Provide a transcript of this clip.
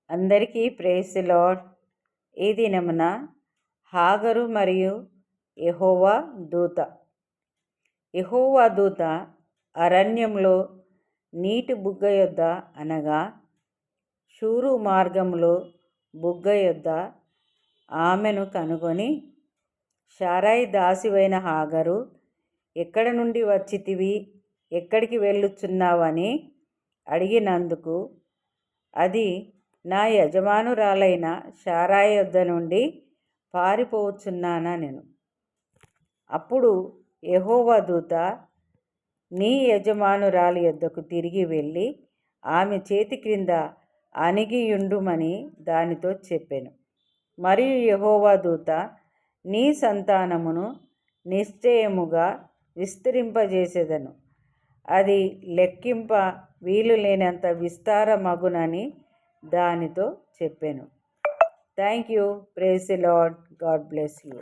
అందరికీ praise the lord. ఈ దినమున హాగరు మరియు యెహోవా దూత. యెహోవా దూత అరణ్యంలో నీటి బుగ్గ యొద్ద అనగా షూరు మార్గంలో బుగ్గ యొద్ద ఆమెను కనుగొని, శారయి దాసివైన హాగరు, ఎక్కడ నుండి వచ్చితివి, ఎక్కడికి వెళ్ళుచున్నావని అడిగినందుకు, అది నా యజమానురాలైన శారయి యొద్ద నుండి పారిపోవచ్చున్నానెను. అప్పుడు యెహోవా దూత, నీ యజమానురాలి యొద్దకు తిరిగి వెళ్ళి ఆమె చేతి క్రింద అణిగియుండుమని దానితో చెప్పెను. మరియు యెహోవా దూత, నీ సంతానమును నిశ్చయముగా విస్తరింపజేసెదను, అది లెక్కింప వీలు లేనంత విస్తారమగునని దానితో చెప్పెను. Thank you. Praise the Lord. God bless you.